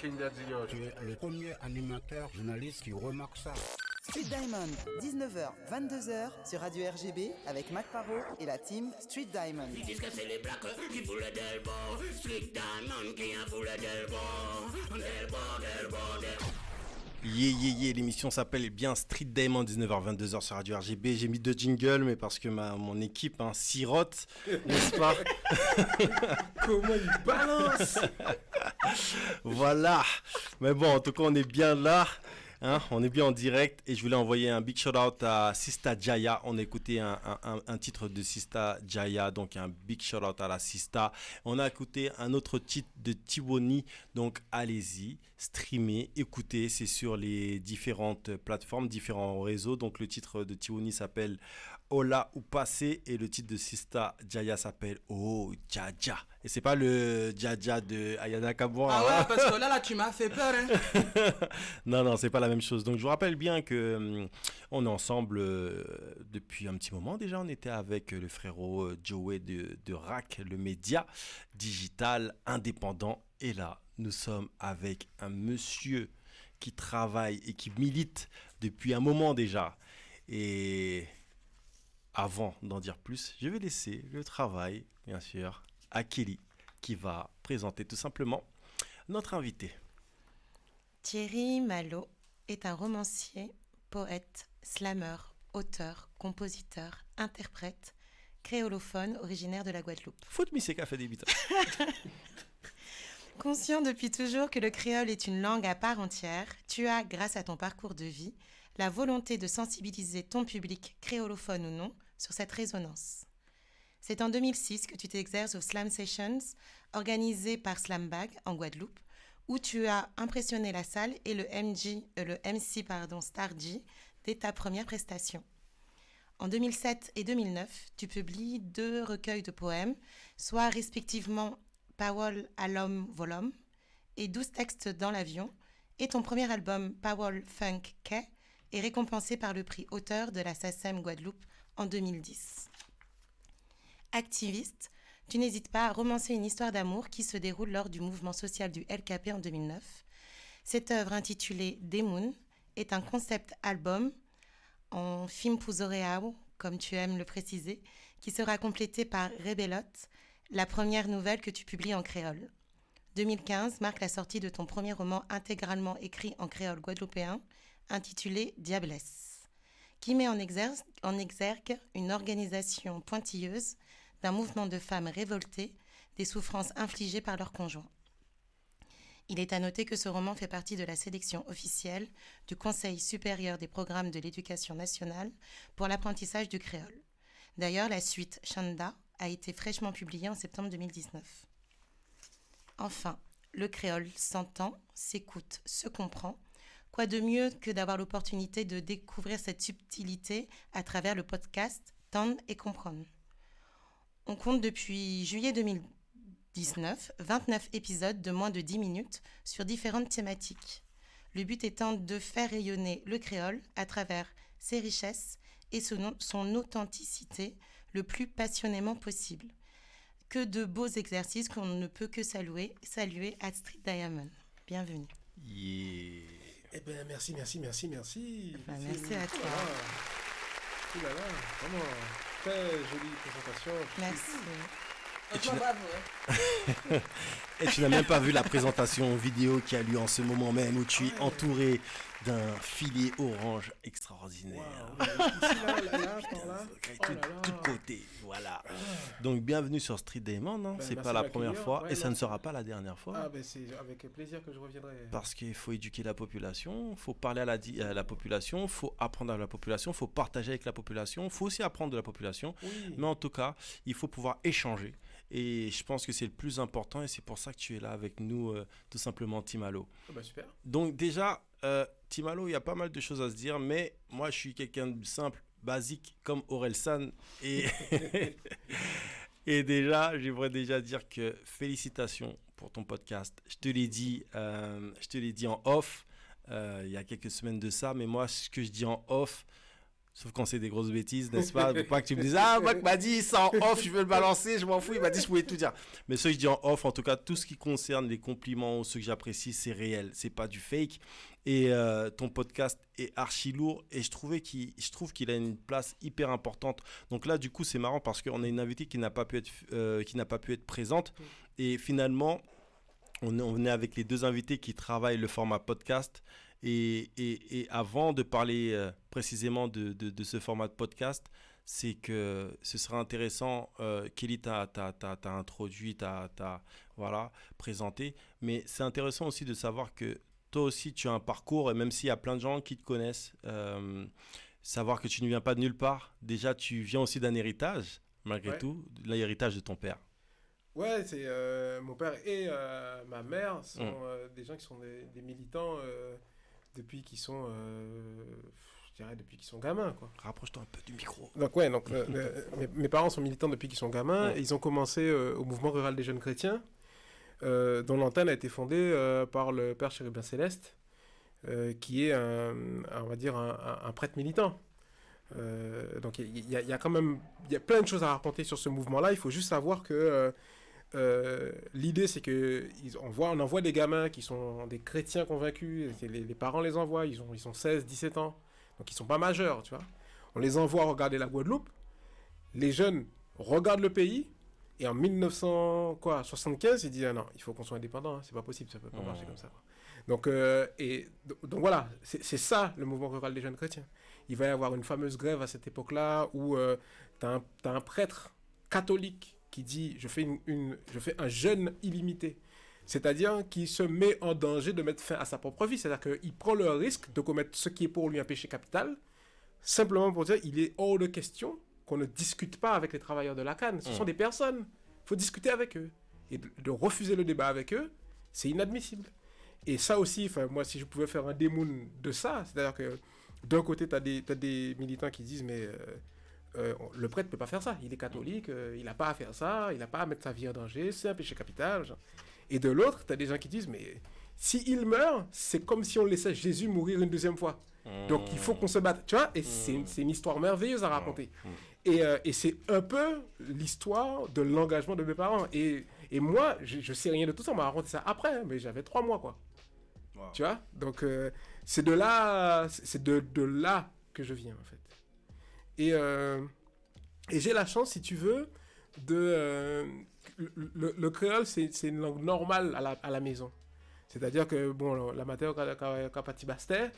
Tu es le premier animateur journaliste qui remarque ça. Street Diamond, 19h, 22h sur Radio RGB avec Mac Parot et la team Street Diamond. Ils disent que c'est les blacks qui voulaient Delbo. Street Diamond qui a voulu Delbo. Yeah, l'émission s'appelle bien Street Diamond, 19h-22h sur Radio RGB. J'ai mis 2 jingles, mais parce que mon équipe sirote, n'est-ce pas? Comment il balance? Voilà. Mais bon, en tout cas, on est bien là. On est bien en direct et je voulais envoyer un big shout out à Sista Jaya. On a écouté un titre de Sista Jaya, donc un big shout out à la Sista. On a écouté un autre titre de Tiwoni, donc allez-y, streamez, écoutez, c'est sur les différentes plateformes, différents réseaux. Donc le titre de Tiwoni s'appelle Ola ou Passé et le titre de Sista Jaya s'appelle Oh Jaja. Et c'est pas le Jaja de Ayana Kamura. Ah ouais, parce que là tu m'as fait peur. Non, c'est pas la même chose. Donc je vous rappelle bien que on est ensemble depuis un petit moment déjà. On était avec le frérot Joey de RAC, le média digital indépendant. Et là, nous sommes avec un monsieur qui travaille et qui milite depuis un moment déjà. Et avant d'en dire plus, je vais laisser le travail, bien sûr, à Kelly, qui va présenter tout simplement notre invité. Thierry Malo est un romancier, poète, slameur, auteur, compositeur, interprète, créolophone originaire de la Guadeloupe. Foot mi c'est qu'a fait des bites. Conscient depuis toujours que le créole est une langue à part entière, tu as, grâce à ton parcours de vie, la volonté de sensibiliser ton public, créolophone ou non, sur cette résonance. C'est en 2006 que tu t'exerces aux Slam Sessions, organisées par Slambag en Guadeloupe, où tu as impressionné la salle et le MC Star G dès ta première prestation. En 2007 et 2009, tu publies 2 recueils de poèmes, soit respectivement Powell à l'homme volum et 12 textes dans l'avion, et ton premier album Powell Funk K est récompensé par le prix auteur de la SACEM Guadeloupe en 2010. Activiste, tu n'hésites pas à romancer une histoire d'amour qui se déroule lors du mouvement social du LKP en 2009. Cette œuvre intitulée Demoun est un concept album en film Puzoreao, comme tu aimes le préciser, qui sera complété par Rebelote, la première nouvelle que tu publies en créole. 2015 marque la sortie de ton premier roman intégralement écrit en créole guadeloupéen, intitulé Diablesse, qui met en exergue une organisation pointilleuse d'un mouvement de femmes révoltées des souffrances infligées par leurs conjoints. Il est à noter que ce roman fait partie de la sélection officielle du Conseil supérieur des programmes de l'éducation nationale pour l'apprentissage du créole. D'ailleurs, la suite Chanda a été fraîchement publiée en septembre 2019. Enfin, le créole s'entend, s'écoute, se comprend. Quoi de mieux que d'avoir l'opportunité de découvrir cette subtilité à travers le podcast Tendre et comprendre. On compte depuis juillet 2019 29 épisodes de moins de 10 minutes sur différentes thématiques. Le but étant de faire rayonner le créole à travers ses richesses et son authenticité le plus passionnément possible. Que de beaux exercices qu'on ne peut que saluer à Street Diamond. Bienvenue. Yeah. Eh ben merci. Merci à toi. Oh là là, vraiment, très jolie présentation. Merci. Et tu n'as même pas vu la présentation vidéo qui a lieu en ce moment même où tu es entouré d'un filet orange extraordinaire. Tout côté, voilà. Donc bienvenue sur Street Diamond, c'est pas la première fois et ça ne sera pas la dernière fois. C'est avec plaisir que je reviendrai. Parce qu'il faut éduquer la population, il faut parler à la population, il faut apprendre à la population, il faut partager avec la population, il faut aussi apprendre de la population. Oui. Mais en tout cas, il faut pouvoir échanger. Et je pense que c'est le plus important et c'est pour ça que tu es là avec nous, tout simplement, Timalo. Super. Donc déjà, Timalo, il y a pas mal de choses à se dire, mais moi, je suis quelqu'un de simple, basique, comme Orelsan. Et, et déjà, j'aimerais déjà dire que félicitations pour ton podcast. Je te l'ai dit en off, il y a quelques semaines de ça, mais moi, ce que je dis en off, Sauf quand c'est des grosses bêtises, n'est-ce pas? Faut pas que tu me dises, ah, Mac m'a dit, c'est en off, je veux le balancer, je m'en fous, il m'a dit, je pouvais tout dire. Mais ce que je dis en off, en tout cas, tout ce qui concerne les compliments, ce que j'apprécie, c'est réel, c'est pas du fake. Et ton podcast est archi lourd et je trouve qu'il a une place hyper importante. Donc là, du coup, c'est marrant parce qu'on a une invitée qui n'a pas pu être présente. Et finalement, on est avec les deux invités qui travaillent le format podcast. Et avant de parler précisément de ce format de podcast, c'est que ce serait intéressant, Kelly t'a introduit, voilà, présenté, mais c'est intéressant aussi de savoir que toi aussi tu as un parcours, et même s'il y a plein de gens qui te connaissent, savoir que tu ne viens pas de nulle part, déjà tu viens aussi d'un héritage, malgré tout, l'héritage de ton père. Ouais, c'est mon père et ma mère sont des gens qui sont des militants depuis qu'ils sont, je dirais, depuis qu'ils sont gamins, quoi. Rapproche-toi un peu du micro. Donc mes parents sont militants depuis qu'ils sont gamins. Et ils ont commencé au mouvement rural des jeunes chrétiens, dont l'antenne a été fondée par le père Chérubin Céleste, qui est on va dire un prêtre militant. Donc il y a quand même plein de choses à raconter sur ce mouvement-là. Il faut juste savoir que l'idée, c'est que on envoie des gamins qui sont des chrétiens convaincus, les parents les envoient, ils ont 16, 17 ans, donc ils sont pas majeurs, tu vois. On les envoie regarder la Guadeloupe, les jeunes regardent le pays, et en 1975, ils disent ah non, il faut qu'on soit indépendant, hein, c'est pas possible, ça peut pas marcher comme ça. Donc voilà, c'est ça le mouvement rural des jeunes chrétiens. Il va y avoir une fameuse grève à cette époque-là où t'as un prêtre catholique qui dit je fais un jeûne illimité, c'est-à-dire qui se met en danger de mettre fin à sa propre vie, c'est-à-dire qu'il prend le risque de commettre ce qui est pour lui un péché capital, simplement pour dire il est hors de question qu'on ne discute pas avec les travailleurs de la canne. Ce sont des personnes, il faut discuter avec eux. Et de refuser le débat avec eux, c'est inadmissible. Et ça aussi, moi si je pouvais faire un démoun de ça, c'est-à-dire que d'un côté t'as des militants qui disent mais le prêtre ne peut pas faire ça, il est catholique, il n'a pas à faire ça, il n'a pas à mettre sa vie en danger, c'est un péché capital. Genre. Et de l'autre, tu as des gens qui disent, mais s'il meurt, c'est comme si on laissait Jésus mourir une deuxième fois. Donc il faut qu'on se batte, tu vois, et c'est une histoire merveilleuse à raconter. Et c'est un peu l'histoire de l'engagement de mes parents. Et moi, je sais rien de tout ça, on m'a raconté ça après, hein, mais j'avais 3 mois, quoi. Wow. Tu vois, donc c'est de là que je viens, en fait. Et j'ai la chance, si tu veux, le créole, c'est une langue normale à la maison. C'est-à-dire que, bon, la mater capati bastet,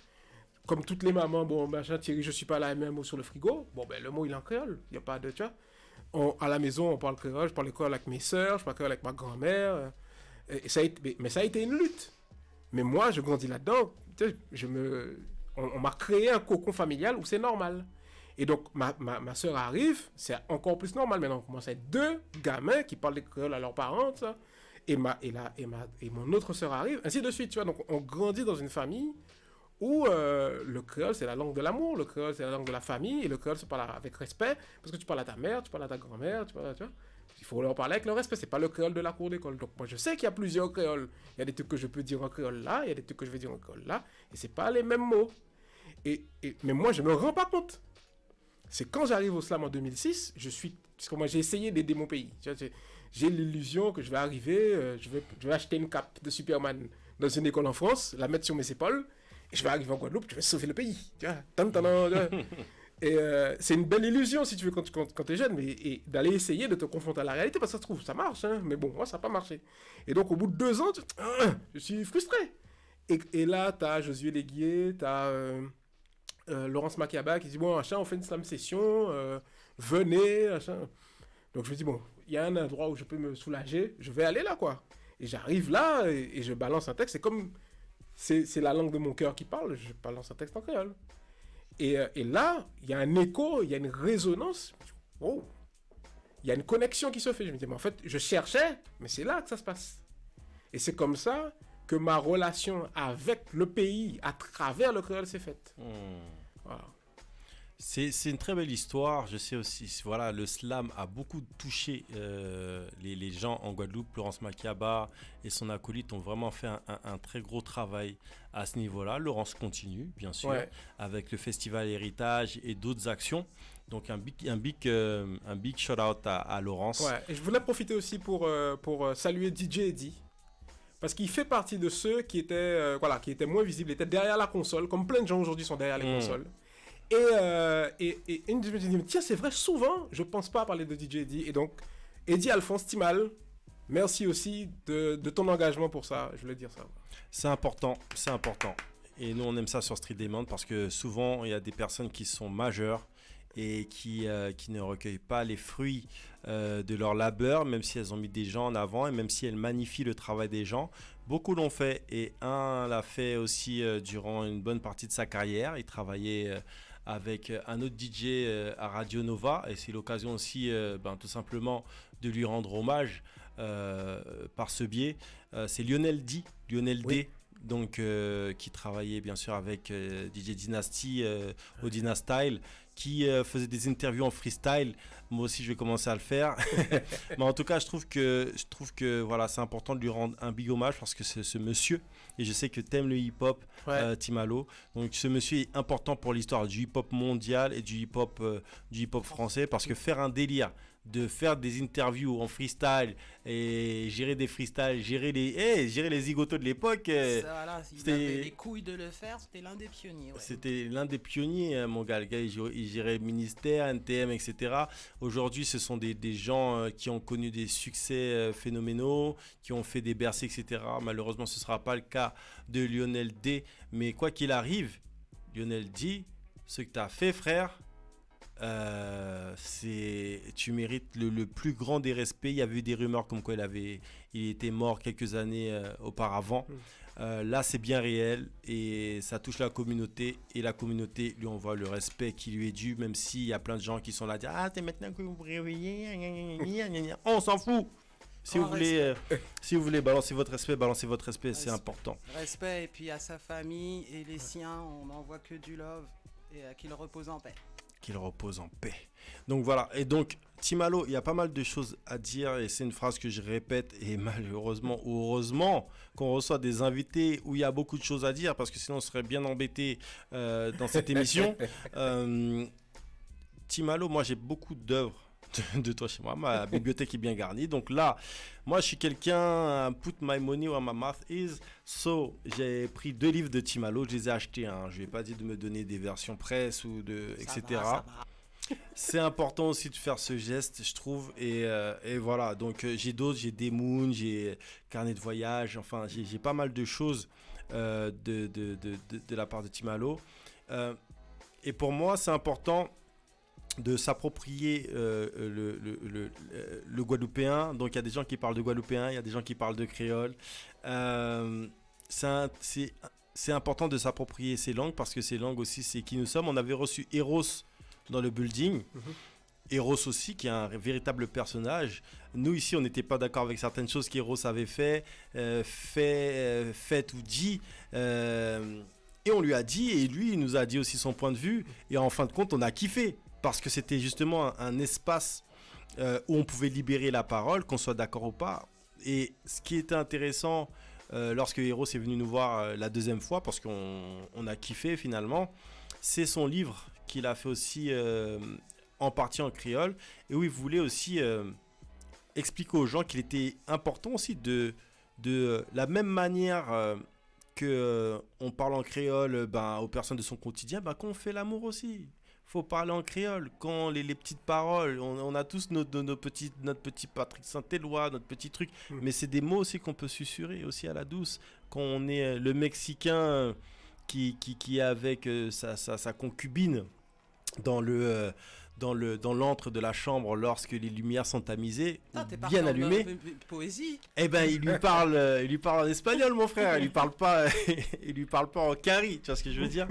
comme toutes les mamans, bon, machin, Thierry, je suis pas là, même mot sur le frigo. Bon, ben, le mot, il est en créole. Il n'y a pas de, tu vois. À la maison, on parle créole. Je parle créole avec mes sœurs, je parle créole avec ma grand-mère. Mais ça a été une lutte. Mais moi, je grandis là-dedans. Tu sais, on m'a créé un cocon familial où c'est normal. Et donc, ma sœur arrive, c'est encore plus normal. Maintenant, on commence à être 2 gamins qui parlent créole à leurs parents, ça. Et mon autre sœur arrive, ainsi de suite, tu vois. Donc, on grandit dans une famille où le créole, c'est la langue de l'amour, le créole, c'est la langue de la famille, et le créole se parle avec respect, parce que tu parles à ta mère, tu parles à ta grand-mère, tu vois. Il faut leur parler avec le respect, c'est pas le créole de la cour d'école. Donc, moi, je sais qu'il y a plusieurs créoles. Il y a des trucs que je peux dire en créole là, il y a des trucs que je vais dire en créole là, et c'est pas les mêmes mots. Mais moi, je me rends pas compte. C'est quand j'arrive au slam en 2006, parce que moi j'ai essayé d'aider mon pays. J'ai l'illusion que je vais arriver, je vais acheter une cape de Superman dans une école en France, la mettre sur mes épaules, et je vais arriver en Guadeloupe, je vais sauver le pays. Tu vois. Et c'est une belle illusion si tu veux quand tu es jeune, et d'aller essayer de te confronter à la réalité, parce que ça se trouve, ça marche, hein, mais bon, moi ça n'a pas marché. Et donc au bout de 2 ans, je suis frustré. Et là, tu as Josué Léguier, tu as... Laurence Makiaba qui dit bon machin, on fait une slam session, venez machin. Donc je me dis bon, il y a un endroit où je peux me soulager, je vais aller là quoi. Et j'arrive là et je balance un texte, c'est comme c'est la langue de mon cœur qui parle, je balance un texte en créole. Et là il y a un écho, il y a une résonance. Oh, il y a une connexion qui se fait. Je me dis mais en fait je cherchais, mais c'est là que ça se passe. Et c'est comme ça que ma relation avec le pays à travers le créole s'est faite. Voilà. C'est une très belle histoire. Je sais aussi, voilà, le slam a beaucoup touché les gens en Guadeloupe. Laurence Makiaba et son acolyte ont vraiment fait un très gros travail à ce niveau-là. Laurence continue, bien sûr, avec le Festival Héritage et d'autres actions. Donc un big shout-out à Laurence. Ouais, et je voulais profiter aussi pour saluer DJ Eddie. Parce qu'il fait partie de ceux qui étaient moins visibles, étaient derrière la console, comme plein de gens aujourd'hui sont derrière les consoles. Et une de mes dit, tiens, c'est vrai, souvent, je pense pas parler de DJ Eddie. Et donc, Eddie Alphonse Timal, merci aussi de ton engagement pour ça. Je voulais dire ça. C'est important. Et nous, on aime ça sur Street Diamond parce que souvent, il y a des personnes qui sont majeures et qui ne recueillent pas les fruits de leur labeur, même si elles ont mis des gens en avant et même si elles magnifient le travail des gens. Beaucoup l'ont fait et un l'a fait aussi durant une bonne partie de sa carrière. Il travaillait avec un autre DJ à Radio Nova et c'est l'occasion aussi tout simplement de lui rendre hommage par ce biais. C'est Lionel D. Donc, qui travaillait bien sûr avec DJ Dynasty au Dynastyle, qui faisait des interviews en freestyle. Moi aussi, je vais commencer à le faire. Mais en tout cas, je trouve que voilà, c'est important de lui rendre un big hommage parce que c'est ce monsieur, et je sais que t'aimes le hip-hop, Timalo. Donc, ce monsieur est important pour l'histoire du hip-hop mondial et du hip-hop français parce que faire un délire de faire des interviews en freestyle et gérer des freestyles, gérer les zigotos de l'époque. Voilà, il avait les couilles de le faire, c'était l'un des pionniers. Ouais. C'était l'un des pionniers, mon gars. Le gars, il gérait le ministère, NTM, etc. Aujourd'hui, ce sont des gens qui ont connu des succès phénoménaux, qui ont fait des bercés, etc. Malheureusement, ce ne sera pas le cas de Lionel D. Mais quoi qu'il arrive, Lionel D, ce que tu as fait, frère, tu mérites le plus grand des respects. Il y avait eu des rumeurs comme quoi il était mort quelques années auparavant. Là, c'est bien réel et ça touche la communauté et la communauté lui envoie le respect qui lui est dû, même s'il y a plein de gens qui sont là à dire c'est maintenant que vous vous réveillez, on s'en fout. Si vous voulez balancer votre respect, c'est important. Respect, et puis à sa famille et les siens, on n'envoie que du love et qu'il repose en paix. Qu'il repose en paix. Donc voilà, et donc Timalo, il y a pas mal de choses à dire et c'est une phrase que je répète et malheureusement ou heureusement qu'on reçoit des invités où il y a beaucoup de choses à dire parce que sinon on serait bien embêté dans cette émission. Timalo, moi j'ai beaucoup d'œuvres de toi chez moi, ma bibliothèque est bien garnie, donc là moi je suis quelqu'un put my money where my mouth is, so j'ai pris 2 livres de Timalo, je les ai achetés, je vais pas dire de me donner des versions presse ou etc. Ça va. C'est important aussi de faire ce geste, je trouve, et voilà, donc j'ai d'autres, j'ai des Moon, j'ai carnet de voyage, enfin j'ai pas mal de choses de la part de Timalo, et pour moi c'est important de s'approprier le guadeloupéen. Donc il y a des gens qui parlent de guadeloupéen, il y a des gens qui parlent de créole. C'est important de s'approprier ces langues parce que ces langues aussi c'est qui nous sommes. On avait reçu Eros dans le building. Eros aussi qui est un véritable personnage. Nous ici on n'était pas d'accord avec certaines choses qu'Eros avait fait ou dit. Et on lui a dit, et lui il nous a dit aussi son point de vue, et en fin de compte on a kiffé parce que c'était justement un espace où on pouvait libérer la parole, qu'on soit d'accord ou pas. Et ce qui était intéressant lorsque Eros est venu nous voir la deuxième fois, parce qu'on a kiffé finalement, c'est son livre qu'il a fait aussi en partie en créole, et où il voulait aussi expliquer aux gens qu'il était important aussi de la même manière qu'on parle en créole aux personnes de son quotidien, qu'on fait l'amour aussi. Faut parler en créole. Quand les petites paroles, on a tous notre petit Patrick Saint-Éloi, notre petit truc, mais c'est des mots aussi qu'on peut susurrer aussi à la douce. Quand on est le Mexicain qui est avec sa concubine dans l'antre de la chambre lorsque les lumières sont tamisées, bien allumées. Poésie. Eh ben il lui parle en espagnol, mon frère. Il lui parle pas en cari, tu vois ce que je veux dire.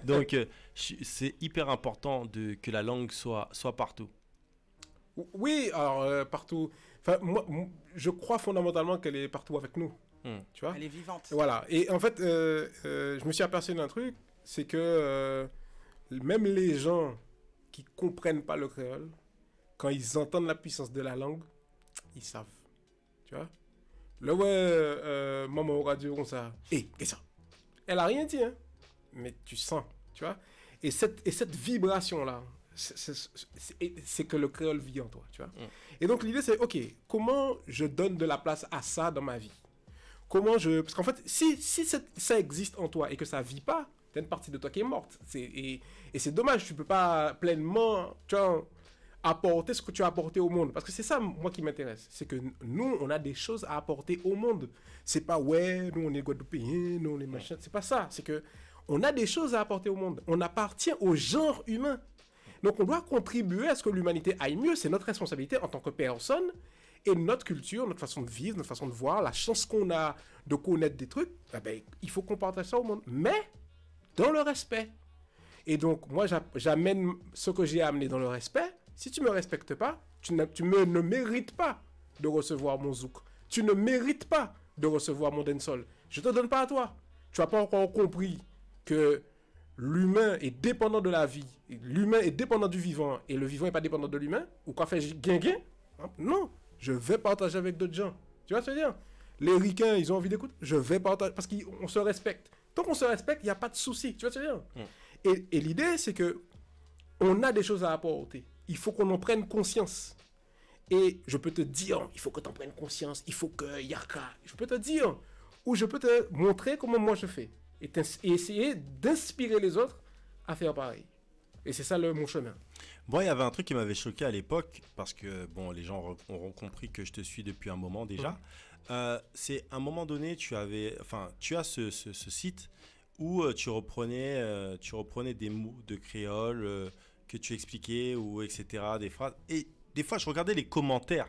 Donc c'est hyper important que la langue soit partout. Oui, alors partout. Enfin, moi, je crois fondamentalement qu'elle est partout avec nous. Tu vois. Elle est vivante. Voilà. Et en fait, je me suis aperçu d'un truc, c'est que même les gens qui comprennent pas le créole, quand ils entendent la puissance de la langue, ils savent. Tu vois? Là, maman au radio, comme ça. Qu'est-ce ça? Elle a rien dit, hein? Mais tu sens, tu vois? Et cette vibration-là, c'est que le créole vit en toi, tu vois? Et donc, l'idée, c'est, OK, comment je donne de la place à ça dans ma vie? Parce qu'en fait, si ça existe en toi et que ça vit pas, t'as une partie de toi qui est morte. Et c'est dommage, tu peux pas pleinement, tu vois, apporter ce que tu as apporté au monde. Parce que c'est ça, moi, qui m'intéresse. C'est que nous, on a des choses à apporter au monde. C'est pas, ouais, nous, on est Guadeloupéens, nous, on est machin. C'est pas ça. C'est que on a des choses à apporter au monde. On appartient au genre humain. Donc, on doit contribuer à ce que l'humanité aille mieux. C'est notre responsabilité en tant que personne. Et notre culture, notre façon de vivre, notre façon de voir, la chance qu'on a de connaître des trucs, il faut qu'on partage ça au monde. Mais dans le respect. Et donc, moi, j'amène ce que j'ai amené dans le respect. Si tu ne me respectes pas, tu ne mérites pas de recevoir mon zouk. Tu ne mérites pas de recevoir mon dancehall. Je ne te donne pas à toi. Tu n'as pas encore compris que l'humain est dépendant de la vie. L'humain est dépendant du vivant. Et le vivant n'est pas dépendant de l'humain. Ou quoi fait guin-guin? Non. Je vais partager avec d'autres gens. Tu vois ce que je veux dire? Les ricains, ils ont envie d'écouter. Je vais partager parce qu'on se respecte. Tant qu'on se respecte, il n'y a pas de souci. Tu vois ce que je veux dire? Et l'idée, c'est que on a des choses à apporter. Il faut qu'on en prenne conscience. Et je peux te dire, il faut que tu en prennes conscience. Il faut que Yaka. Je peux te dire, ou je peux te montrer comment moi je fais. Et essayer d'inspirer les autres à faire pareil. Et c'est ça mon chemin. Bon, il y avait un truc qui m'avait choqué à l'époque, parce que bon, les gens auront compris que je te suis depuis un moment déjà. C'est à un moment donné, tu as ce site où tu reprenais des mots de créole que tu expliquais, ou etc., des phrases. Et des fois, je regardais les commentaires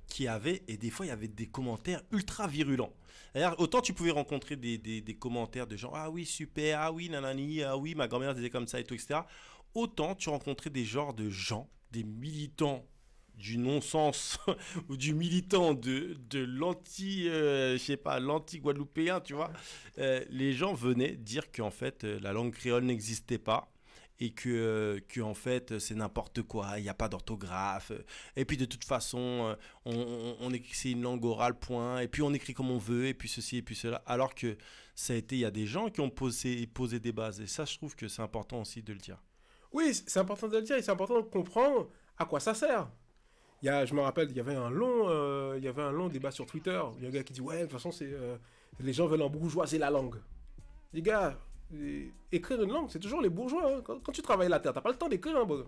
qu'il y avait, et des fois, il y avait des commentaires ultra virulents. D'ailleurs, autant tu pouvais rencontrer des commentaires de gens, ah oui, super, ah oui, nanani, ah oui, ma grand-mère disait comme ça, et tout, etc. Autant tu rencontrais des genres de gens, des militants du non-sens ou du militant de l'anti-guadeloupéen, tu vois. Les gens venaient dire qu'en fait, la langue créole n'existait pas et que en fait, c'est n'importe quoi, il n'y a pas d'orthographe. Et puis de toute façon, on écrit, c'est une langue orale, point. Et puis on écrit comme on veut, et puis ceci, et puis cela. Alors que il y a des gens qui ont posé des bases. Et ça, je trouve que c'est important aussi de le dire. Oui, c'est important de le dire et c'est important de comprendre à quoi ça sert. Je me rappelle, il y avait un long débat sur Twitter. Il y a un gars qui dit, ouais, de toute façon, les gens veulent embourgeoiser la langue. Les gars, écrire une langue, c'est toujours les bourgeois. Hein. Quand tu travailles la terre, t'as pas le temps d'écrire un bug.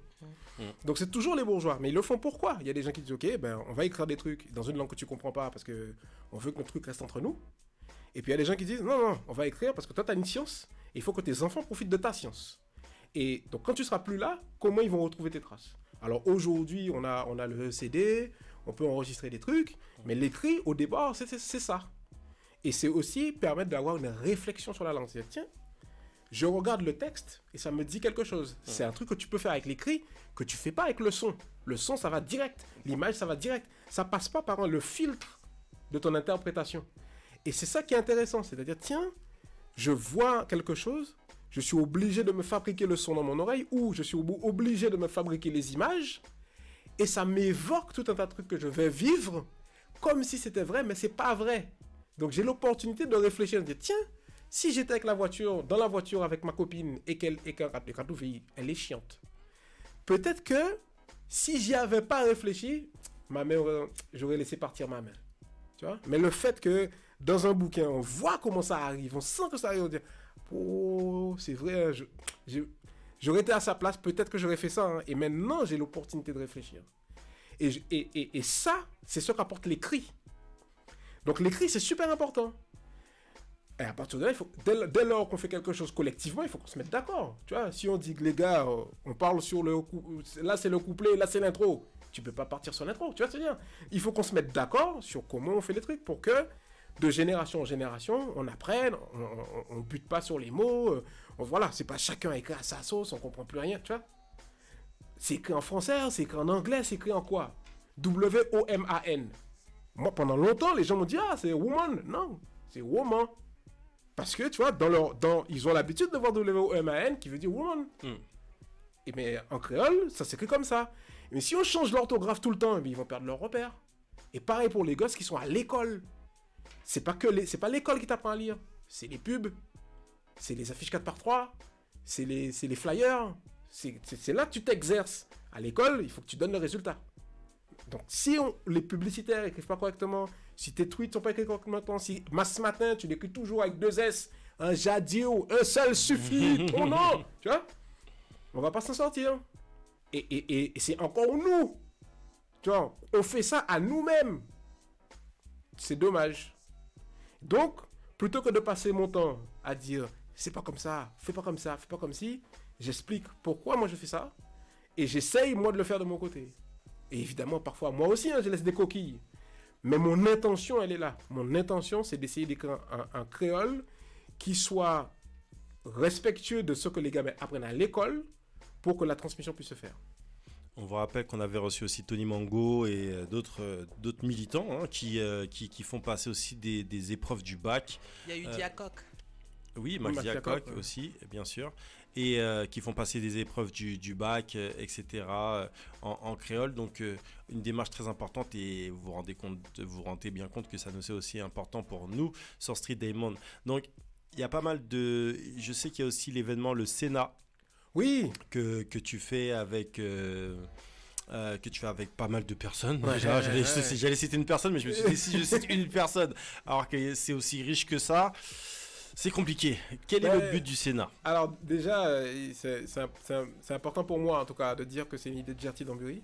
Donc c'est toujours les bourgeois. Mais ils le font pourquoi? Il y a des gens qui disent, ok, on va écrire des trucs dans une langue que tu comprends pas parce qu'on veut que notre truc reste entre nous. Et puis il y a des gens qui disent, non, on va écrire parce que toi, t'as une science et il faut que tes enfants profitent de ta science. Et donc, quand tu seras plus là, comment ils vont retrouver tes traces? Alors, aujourd'hui, on a le CD, on peut enregistrer des trucs, mais l'écrit, au départ, c'est ça. Et c'est aussi permettre d'avoir une réflexion sur la langue. C'est-à-dire, tiens, je regarde le texte et ça me dit quelque chose. C'est un truc que tu peux faire avec l'écrit, que tu fais pas avec le son. Le son, ça va direct. L'image, ça va direct. Ça passe pas par le filtre de ton interprétation. Et c'est ça qui est intéressant. C'est-à-dire, tiens, je vois quelque chose, je suis obligé de me fabriquer le son dans mon oreille ou je suis obligé de me fabriquer les images et ça m'évoque tout un tas de trucs que je vais vivre comme si c'était vrai, mais c'est pas vrai. Donc j'ai l'opportunité de réfléchir, de dire tiens, si j'étais dans la voiture avec ma copine et qu'elle est chiante. Peut-être que si j'y avais pas réfléchi, j'aurais laissé partir ma main. Tu vois? Mais le fait que dans un bouquin, on voit comment ça arrive, on sent que ça arrive, on dit oh, c'est vrai, j'aurais été à sa place, peut-être que j'aurais fait ça. Hein. Et maintenant, j'ai l'opportunité de réfléchir. Et ça, c'est ce qu'apporte l'écrit. Donc l'écrit, c'est super important. Et à partir de là, dès lors qu'on fait quelque chose collectivement, il faut qu'on se mette d'accord. Tu vois, si on dit que les gars, on parle sur là c'est le couplet, là c'est l'intro. Tu peux pas partir sur l'intro, tu vois ce que je veux dire? Il faut qu'on se mette d'accord sur comment on fait les trucs pour que de génération en génération, on apprenne, on bute pas sur les mots, voilà, c'est pas chacun écrit à sa sauce, on comprend plus rien, tu vois. C'est écrit en français, c'est écrit en anglais, c'est écrit en quoi? W-O-M-A-N. Moi, pendant longtemps, les gens m'ont dit, ah, c'est woman. Non, c'est woman. Parce que, tu vois, ils ont l'habitude de voir W-O-M-A-N qui veut dire woman. Mais en créole, ça s'écrit comme ça. Mais si on change l'orthographe tout le temps, ils vont perdre leur repère. Et pareil pour les gosses qui sont à l'école. C'est pas l'école qui t'apprend à lire. C'est les pubs. C'est les affiches 4x3. C'est les flyers. C'est là que tu t'exerces. À l'école, il faut que tu donnes le résultat. Donc, si les publicitaires n'écrivent pas correctement, si tes tweets sont pas écrits correctement, si ce matin, tu l'écris toujours avec 2 S, un jadio, un seul suffit, ton nom, tu vois, on va pas s'en sortir. Et c'est encore nous. Tu vois, on fait ça à nous-mêmes. C'est dommage. Donc, plutôt que de passer mon temps à dire, c'est pas comme ça, fais pas comme ça, fais pas comme ci, j'explique pourquoi moi je fais ça, et j'essaye moi de le faire de mon côté. Et évidemment, parfois, moi aussi, je laisse des coquilles. Mais mon intention, elle est là. Mon intention, c'est d'essayer d'écrire un créole qui soit respectueux de ce que les gamins apprennent à l'école pour que la transmission puisse se faire. On vous rappelle qu'on avait reçu aussi Tony Mango et d'autres militants qui font passer aussi des épreuves du bac. Il y a eu Diacoc. Oui, Max Diacoc aussi, bien sûr. Et qui font passer des épreuves du bac, etc. En créole. Donc, une démarche très importante et vous vous rendez bien compte que ça nous est aussi important pour nous sur Street Diamond. Donc, il y a pas mal de... Je sais qu'il y a aussi l'événement, le Sénat. Oui. Que tu fais avec... que tu fais avec pas mal de personnes. Ouais, j'allais citer une personne, mais je me suis dit, si je cite une personne, alors que c'est aussi riche que ça... C'est compliqué. Quel est le but du Sénat? Alors déjà, c'est important pour moi en tout cas de dire que c'est une idée de Gerty Dambury.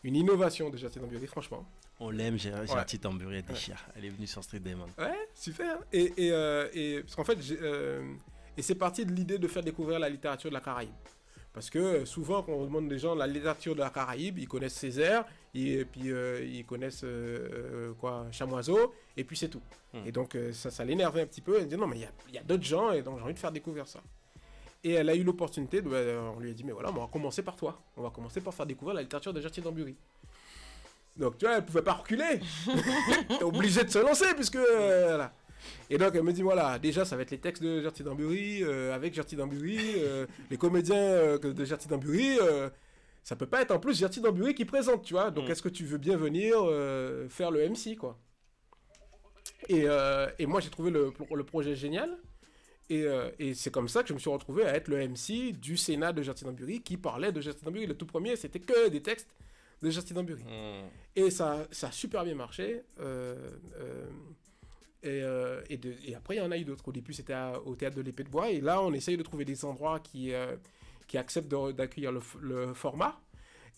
Une innovation de Gerty Dambury, franchement. On l'aime, Gerty Dambury, elle déchire. Elle est venue sur Street Diamond. Ouais, super. Et parce qu'en fait, et c'est parti de l'idée de faire découvrir la littérature de la Caraïbe. Parce que souvent, quand on demande des gens la littérature de la Caraïbe, ils connaissent Césaire, et puis ils connaissent Chamoiseau, et puis c'est tout. Et donc ça l'énervait un petit peu. Elle dit non, mais il y a d'autres gens, et donc j'ai envie de faire découvrir ça. Et elle a eu l'opportunité, on lui a dit, mais voilà, on va commencer par toi. On va commencer par faire découvrir la littérature de Gerty Dambury. Donc tu vois, elle pouvait pas reculer. Elle est obligée de se lancer, puisque... voilà. Et donc elle me dit voilà, déjà ça va être les textes de Gerty Dambury, avec Gerty Dambury, les comédiens de Gerty Dambury, ça peut pas être en plus Gerty Dambury qui présente, tu vois. Donc est-ce que tu veux bien venir faire le MC, quoi. Et moi j'ai trouvé le projet génial, et c'est comme ça que je me suis retrouvé à être le MC du Sénat de Gerty Dambury qui parlait de Gerty Dambury. Le tout premier, c'était que des textes de Gerty Dambury. Et ça a super bien marché. Et après, il y en a eu d'autres. Au début, c'était au Théâtre de l'Épée de Bois. Et là, on essaye de trouver des endroits qui acceptent d'accueillir le format.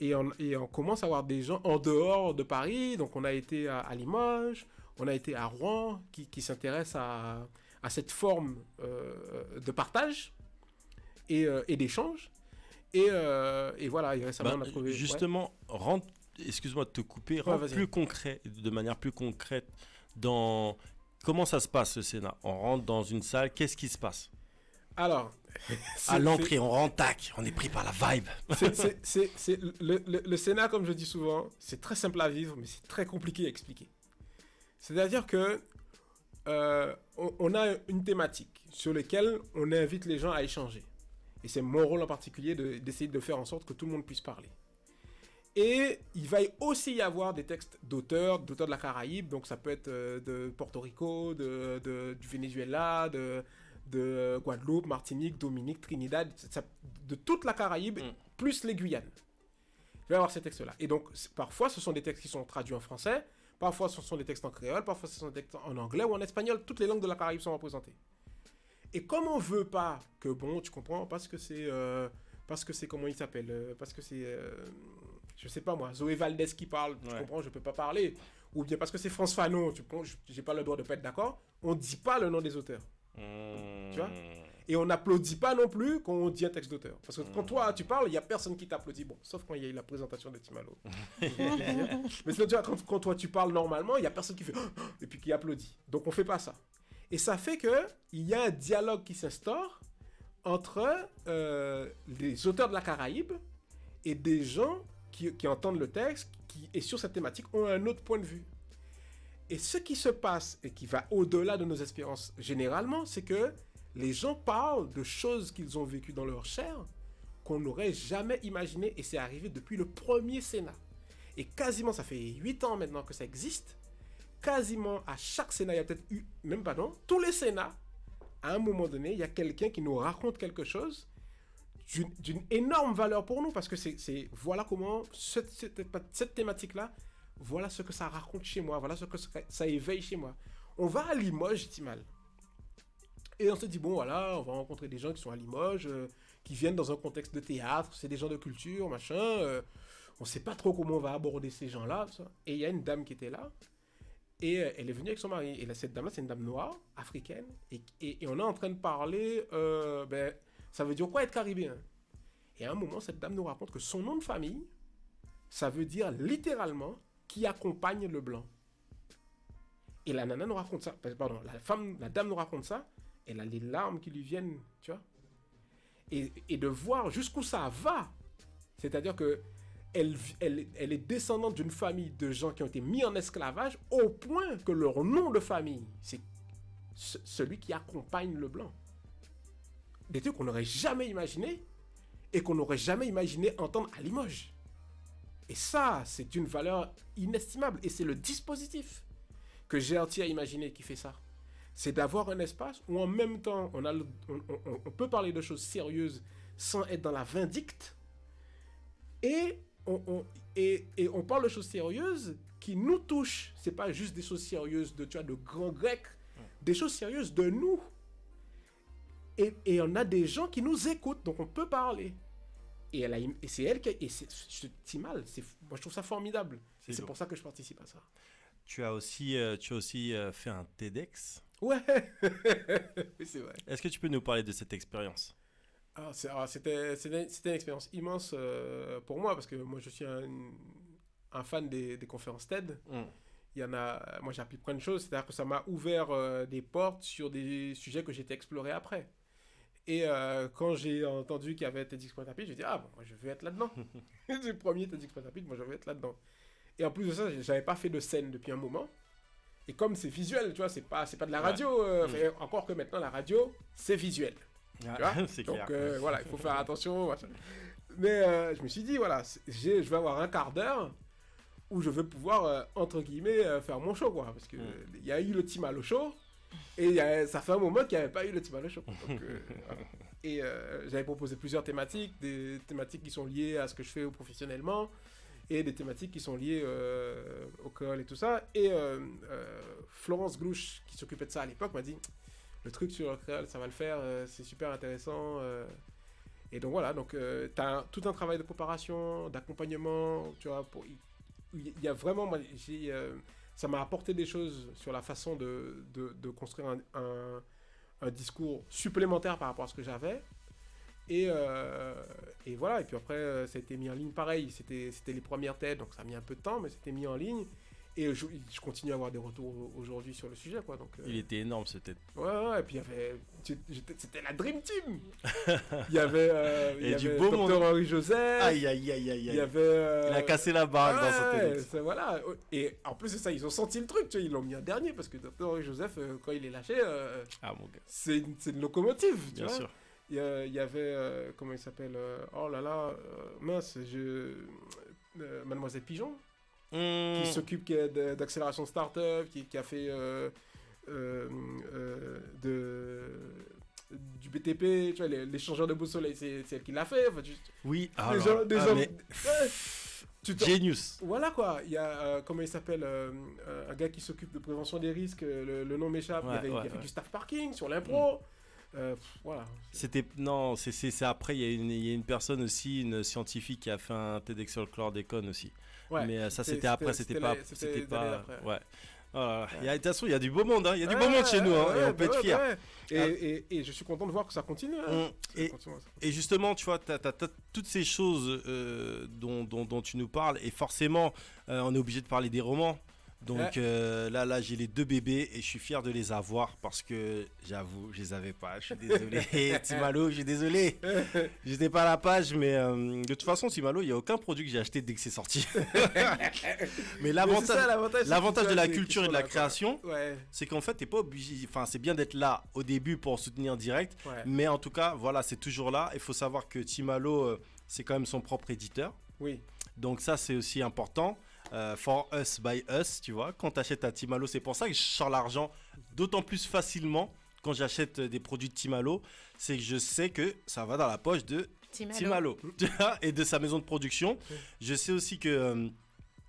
Et on commence à avoir des gens en dehors de Paris. Donc, on a été à Limoges, on a été à Rouen, qui s'intéressent à cette forme de partage et d'échange. Et voilà, et récemment, on a trouvé... Justement, excuse-moi de te couper, plus concret, de manière plus concrète dans... Comment ça se passe, le Sénat? On rentre dans une salle, qu'est-ce qui se passe? Alors... à l'entrée, on rentre, tac, on est pris par la vibe. Le Sénat, comme je dis souvent, c'est très simple à vivre, mais c'est très compliqué à expliquer. C'est-à-dire que on a une thématique sur laquelle on invite les gens à échanger. Et c'est mon rôle en particulier d'essayer de faire en sorte que tout le monde puisse parler. Et il va aussi y avoir des textes d'auteurs de la Caraïbe, donc ça peut être de Porto Rico, du Venezuela, de Guadeloupe, Martinique, Dominique, Trinidad, de toute la Caraïbe, plus les Guyanes. Il va y avoir ces textes-là. Et donc, parfois, ce sont des textes qui sont traduits en français, parfois, ce sont des textes en créole, parfois, ce sont des textes en anglais ou en espagnol. Toutes les langues de la Caraïbe sont représentées. Et comme on veut pas que, bon, tu comprends, parce que c'est comment il s'appelle, parce que c'est... je sais pas moi, Zoé Valdez qui parle, tu comprends, je peux pas parler. Ou bien parce que c'est France Fanon, tu comprends, j'ai pas le droit de pas être d'accord. On dit pas le nom des auteurs. Tu vois? Et on n'applaudit pas non plus quand on dit un texte d'auteur. Parce que quand toi tu parles, il y a personne qui t'applaudit. Bon, sauf quand il y a eu la présentation de Timalo. Mais sinon, tu vois, quand toi tu parles normalement, il y a personne qui fait et puis qui applaudit. Donc on fait pas ça. Et ça fait que il y a un dialogue qui s'instaure entre les auteurs de la Caraïbe et des gens qui entendent le texte, et sur cette thématique, ont un autre point de vue. Et ce qui se passe, et qui va au-delà de nos espérances généralement, c'est que les gens parlent de choses qu'ils ont vécues dans leur chair, qu'on n'aurait jamais imaginé, et c'est arrivé depuis le premier Sénat. Et quasiment, ça fait 8 ans maintenant que ça existe, quasiment à chaque Sénat, il y a peut-être eu, même pas non, tous les Sénats, à un moment donné, il y a quelqu'un qui nous raconte quelque chose d'une énorme valeur pour nous, parce que c'est voilà comment cette thématique-là, voilà ce que ça raconte chez moi, voilà ce que ça éveille chez moi. On va à Limoges, Timal, et on se dit, bon voilà, on va rencontrer des gens qui sont à Limoges, qui viennent dans un contexte de théâtre, c'est des gens de culture, machin, on sait pas trop comment on va aborder ces gens-là, ça. Et il y a une dame qui était là, et elle est venue avec son mari, et là, cette dame-là, c'est une dame noire, africaine, et on est en train de parler, ça veut dire quoi être caribéen? Et à un moment, cette dame nous raconte que son nom de famille, ça veut dire littéralement qui accompagne le blanc. Et la nana nous raconte ça, pardon, la dame nous raconte ça, elle a les larmes qui lui viennent, tu vois. Et de voir jusqu'où ça va, c'est-à-dire que elle est descendante d'une famille de gens qui ont été mis en esclavage au point que leur nom de famille, c'est celui qui accompagne le blanc. Des trucs qu'on n'aurait jamais imaginé et qu'on n'aurait jamais imaginé entendre à Limoges. Et ça, c'est d'une valeur inestimable. Et c'est le dispositif que GRT a imaginé qui fait ça. C'est d'avoir un espace où en même temps, on peut parler de choses sérieuses sans être dans la vindicte. Et on parle de choses sérieuses qui nous touchent. C'est pas juste des choses sérieuses de grands grecs, des choses sérieuses de nous. Et on a des gens qui nous écoutent, donc on peut parler. Et c'est elle qui... Et je te dis mal, moi je trouve ça formidable. C'est pour ça que je participe à ça. Tu as aussi fait un TEDx. Ouais, oui, c'est vrai. Est-ce que tu peux nous parler de cette expérience? C'était une expérience immense pour moi, parce que moi je suis un fan des conférences TED. Moi j'ai appris plein de choses, c'est-à-dire que ça m'a ouvert des portes sur des sujets que j'ai explorer après. Et quand j'ai entendu qu'il y avait TEDx Pointe à Pitre, j'ai dit, ah bon, moi je veux être là-dedans. Le premier TEDx Pointe à Pitre, moi je veux être là-dedans. Et en plus de ça, j'avais pas fait de scène depuis un moment. Et comme c'est visuel, tu vois, c'est pas de la radio. Encore que maintenant, la radio, c'est visuel. Tu vois c'est donc clair. voilà, il faut faire attention. Mais je me suis dit, voilà, je vais avoir un quart d'heure où je vais pouvoir, entre guillemets, faire mon show, quoi. Parce qu'il y a eu le Team Allo Show. Et ça fait un moment qu'il n'y avait pas eu le Team Allo Show. Donc, voilà. Et j'avais proposé plusieurs thématiques, des thématiques qui sont liées à ce que je fais professionnellement, et des thématiques qui sont liées au col et tout ça. Et Florence Glouche, qui s'occupait de ça à l'époque, m'a dit, le truc sur le créole, ça va le faire, c'est super intéressant. Et donc voilà, donc tu as tout un travail de préparation, d'accompagnement, tu vois, il y a vraiment, moi, ça m'a apporté des choses sur la façon de construire un discours supplémentaire par rapport à ce que j'avais. Et voilà, et puis après, ça a été mis en ligne pareil, c'était les premières TED, donc ça a mis un peu de temps, mais c'était mis en ligne. Et je continue à avoir des retours aujourd'hui sur le sujet, quoi. Donc, il était énorme, ce TED. Ouais, et puis c'était la Dream Team. Il y avait, du beau monde. Dr Henri Joseph. Aïe. Il y avait... Il a cassé la baraque dans son TEDx. Voilà. Et en plus de ça, ils ont senti le truc, tu vois, ils l'ont mis en dernier, parce que Dr Henri Joseph, quand il est lâché, mon gars. c'est une locomotive, tu Bien vois. sûr. Il y avait, comment il s'appelle, oh là là, mince, Mademoiselle Pigeon, qui s'occupe d'accélération de start-up, qui a fait du BTP, tu vois, l'échangeur de beau soleil, c'est elle qui l'a fait. Enfin, Oui, des hommes. Genius. Voilà quoi, il y a, comment il s'appelle, un gars qui s'occupe de prévention des risques, le nom m'échappe, il y avait du staff parking sur l'impro. Voilà. C'est après, il y a une personne aussi, une scientifique qui a fait un TEDx sur le chlordécone aussi. Ouais, mais ça c'était après, c'était pas. Ouais. Voilà. De toute façon, il y a du beau monde, hein. Il y a du beau monde chez nous, hein, et on peut être fiers. Et je suis content de voir que ça continue. Hein. Et justement, tu vois, t'as toutes ces choses dont tu nous parles, et forcément, on est obligé de parler des romans. Donc là, j'ai les 2 bébés et je suis fier de les avoir parce que j'avoue, je les avais pas. Je suis désolé, Timalo, je suis désolé. J'étais pas à la page, mais de toute façon, Timalo, il n'y a aucun produit que j'ai acheté dès que c'est sorti. Mais l'avantage de la culture et de la création, c'est qu'en fait, t'es pas obligé. Enfin, c'est bien d'être là au début pour soutenir en direct, mais en tout cas, voilà, c'est toujours là. Il faut savoir que Timalo, c'est quand même son propre éditeur. Oui. Donc ça, c'est aussi important. For us, by us, tu vois. Quand tu achètes à Timalo, c'est pour ça que je sors l'argent d'autant plus facilement quand j'achète des produits de Timalo. C'est que je sais que ça va dans la poche de Timalo et de sa maison de production. Je sais aussi que...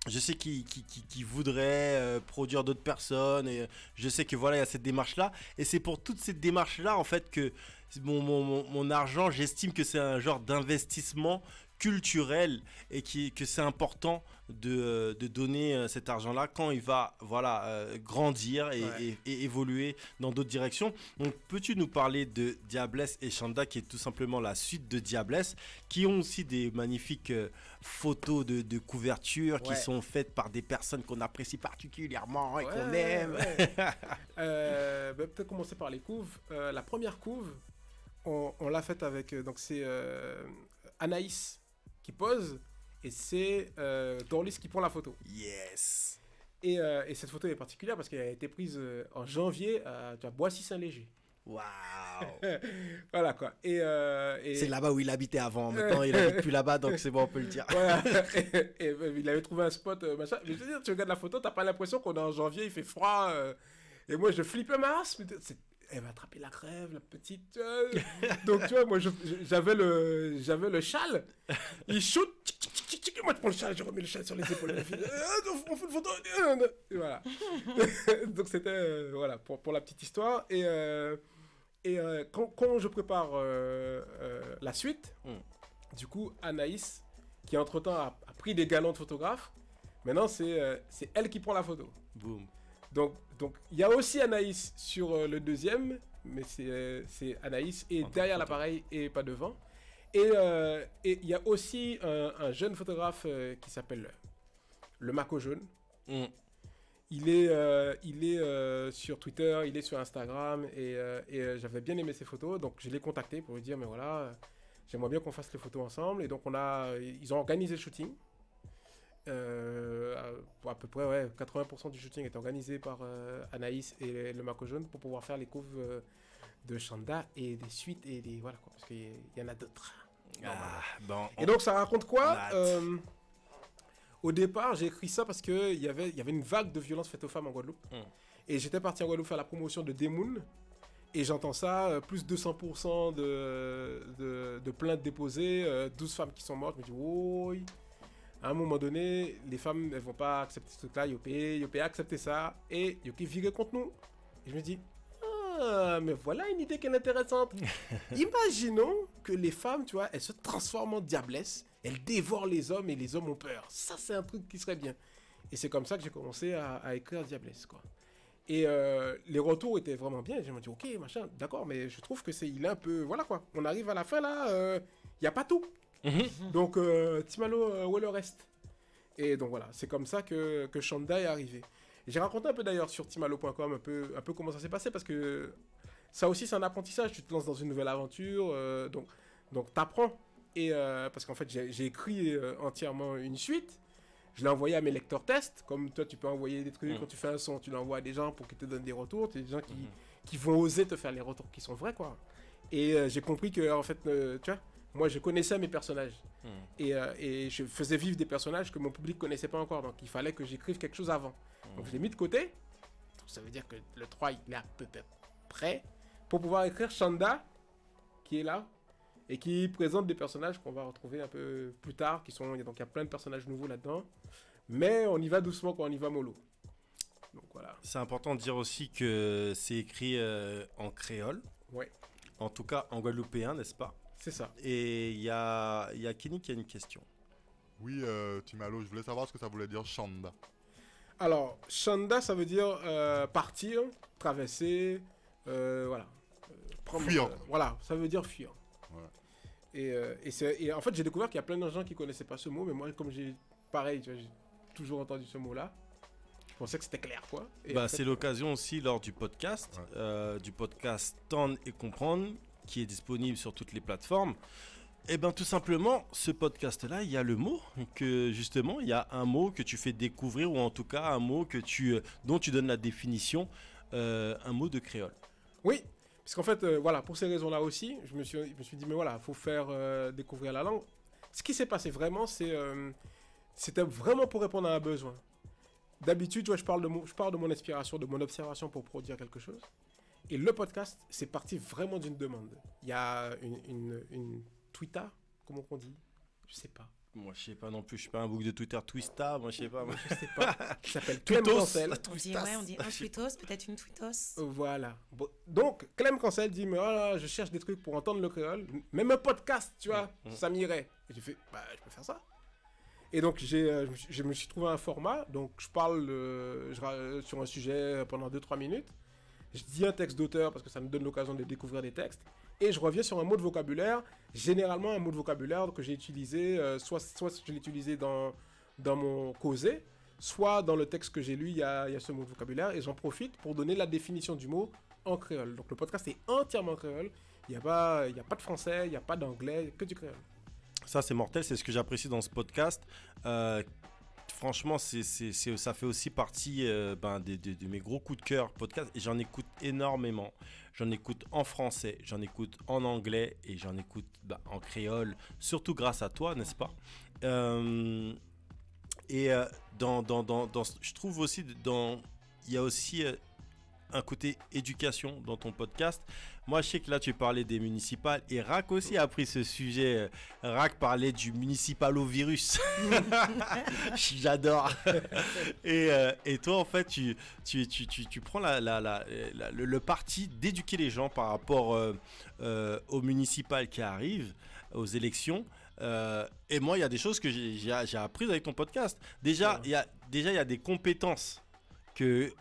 je sais qu'il voudrait produire d'autres personnes et je sais que voilà, il y a cette démarche-là. Et c'est pour toute cette démarche-là, en fait, que mon argent, j'estime que c'est un genre d'investissement culturel et que c'est important de donner cet argent-là quand il va grandir et évoluer dans d'autres directions. Donc, peux-tu nous parler de Diablesse et Shanda, qui est tout simplement la suite de Diablesse, qui ont aussi des magnifiques photos de couverture qui sont faites par des personnes qu'on apprécie particulièrement et qu'on aime. Peut-être commencer par les couves. La première couve, on l'a faite avec... donc c'est Anaïs qui pose et c'est Dorlis qui prend la photo. Yes. Et cette photo est particulière parce qu'elle a été prise en janvier à Boissy-Saint-Léger. Waouh. Voilà quoi. Et c'est là-bas où il habitait avant. Maintenant, il habite plus là-bas, donc c'est bon, on peut le dire. Voilà. et il avait trouvé un spot, machin. Mais je veux dire, tu regardes la photo, t'as pas l'impression qu'on est en janvier, il fait froid. Et moi, je flippais ma race. Elle va attraper la crève, la petite. Donc, tu vois, moi, j'avais le châle. Il shoot. Moi, je prends le châle, je remets le châle sur les épaules. On fait une photo. Et voilà. Donc, c'était voilà, pour la petite histoire. Et quand je prépare la suite, du coup, Anaïs, qui entre-temps a pris des galons de photographe, maintenant, c'est elle qui prend la photo. Boum. Donc, il y a aussi Anaïs sur le deuxième, mais c'est Anaïs et derrière l'appareil et pas devant. Et il y a aussi un jeune photographe qui s'appelle le Maco Jaune. Il est sur Twitter, il est sur Instagram et j'avais bien aimé ses photos. Donc, je l'ai contacté pour lui dire, mais voilà, j'aimerais bien qu'on fasse les photos ensemble. Et donc, ils ont organisé le shooting. À peu près 80% du shooting est organisé par Anaïs et le Maco Jaune pour pouvoir faire les couves de Shanda et des suites et des voilà quoi, parce qu'il y en a d'autres. Et donc ça raconte quoi? Au départ, j'ai écrit ça parce que il y avait une vague de violence faite aux femmes en Guadeloupe et j'étais parti en Guadeloupe faire la promotion de Demoun et j'entends ça, plus de 200% de plaintes déposées, 12 femmes qui sont mortes. Je me dis oui. À un moment donné, les femmes, elles vont pas accepter ce truc-là. Yopé a accepté ça et Yopé virait contre nous. Et je me dis, mais voilà une idée qui est intéressante. Imaginons que les femmes, tu vois, elles se transforment en diablesses, elles dévorent les hommes et les hommes ont peur. Ça, c'est un truc qui serait bien. Et c'est comme ça que j'ai commencé à écrire Diablesse, quoi. Et les retours étaient vraiment bien. Et je me dis, ok, machin, d'accord, mais je trouve que il est un peu, voilà quoi. On arrive à la fin là, il y a pas tout. Donc Timalo, où est le reste? Et donc voilà, c'est comme ça que Shanda est arrivé. Et j'ai raconté un peu d'ailleurs sur timalo.com un peu comment ça s'est passé parce que ça aussi c'est un apprentissage. Tu te lances dans une nouvelle aventure, donc t'apprends. Et parce qu'en fait j'ai écrit entièrement une suite. Je l'ai envoyé à mes lecteurs tests, comme toi tu peux envoyer des trucs quand tu fais un son, tu l'envoies à des gens pour qu'ils te donnent des retours. Tu as des gens qui vont oser te faire les retours qui sont vrais quoi. Et j'ai compris que en fait tu vois. Moi, je connaissais mes personnages et je faisais vivre des personnages que mon public ne connaissait pas encore. Donc, il fallait que j'écrive quelque chose avant. Donc, je l'ai mis de côté. Donc, ça veut dire que le 3, il est à peu près prêt pour pouvoir écrire Shanda, qui est là et qui présente des personnages qu'on va retrouver un peu plus tard. Donc, il y a plein de personnages nouveaux là-dedans. Mais on y va doucement quand on y va mollo. Donc, voilà. C'est important de dire aussi que c'est écrit en créole. Ouais. En tout cas, en guadeloupéen, n'est-ce pas? C'est ça. Et il y a Kenny qui a une question. Oui, Timalo, je voulais savoir ce que ça voulait dire Shanda. Alors, Shanda, ça veut dire partir, traverser, voilà. Fuir. Voilà, ça veut dire fuir. Ouais. Et en fait, j'ai découvert qu'il y a plein de gens qui ne connaissaient pas ce mot, mais moi, comme j'ai toujours entendu ce mot-là. pensais que c'était clair, quoi. Et Bah, en fait, c'est l'occasion aussi lors du podcast Tendre et Comprendre, qui est disponible sur toutes les plateformes. Et bien tout simplement, ce podcast-là, il y a le mot que justement, il y a un mot que tu fais découvrir, ou en tout cas un mot dont tu donnes la définition, un mot de créole. Oui, parce qu'en fait, voilà, pour ces raisons-là aussi, je me suis dit, mais voilà, il faut faire découvrir la langue. Ce qui s'est passé vraiment, c'était vraiment pour répondre à un besoin. D'habitude, tu vois, je parle de mon inspiration, de mon observation pour produire quelque chose. Et le podcast, c'est parti vraiment d'une demande. Il y a une Twitter, comment on dit? Je sais pas. Moi, je sais pas non plus, je suis pas un bouc de Twitter Twista, moi je sais pas. Je sais pas. Qui s'appelle Clem Cancel. On dit un tweetos, peut-être une tweetos. Voilà. Bon, donc, Clem Cancel dit, mais voilà, je cherche des trucs pour entendre le créole. Même un podcast, tu vois, ça m'irait. Et j'ai fait, bah, je peux faire ça. Et donc, je me suis trouvé un format. Donc, je parle sur un sujet pendant 2-3 minutes. Je dis un texte d'auteur parce que ça me donne l'occasion de découvrir des textes. Et je reviens sur un mot de vocabulaire. Généralement, un mot de vocabulaire que j'ai utilisé, soit je l'ai utilisé dans mon causé, soit dans le texte que j'ai lu, il y a ce mot de vocabulaire. Et j'en profite pour donner la définition du mot en créole. Donc, le podcast est entièrement créole. Il n'y a pas de français, il n'y a pas d'anglais, que du créole. Ça, c'est mortel, c'est ce que j'apprécie dans ce podcast. Franchement, ça fait aussi partie de mes gros coups de cœur podcast. Et j'en écoute énormément. J'en écoute en français, j'en écoute en anglais et j'en écoute en créole, surtout grâce à toi, n'est-ce pas? Je trouve aussi, il y a aussi un côté éducation dans ton podcast. Moi, je sais que là, tu parlais des municipales et Rack aussi a pris ce sujet. Rack parlait du municipalovirus. J'adore. Et toi, en fait, tu prends le parti d'éduquer les gens par rapport aux municipales qui arrivent, aux élections. Et moi, il y a des choses que j'ai apprises avec ton podcast. Déjà, il y a des compétences.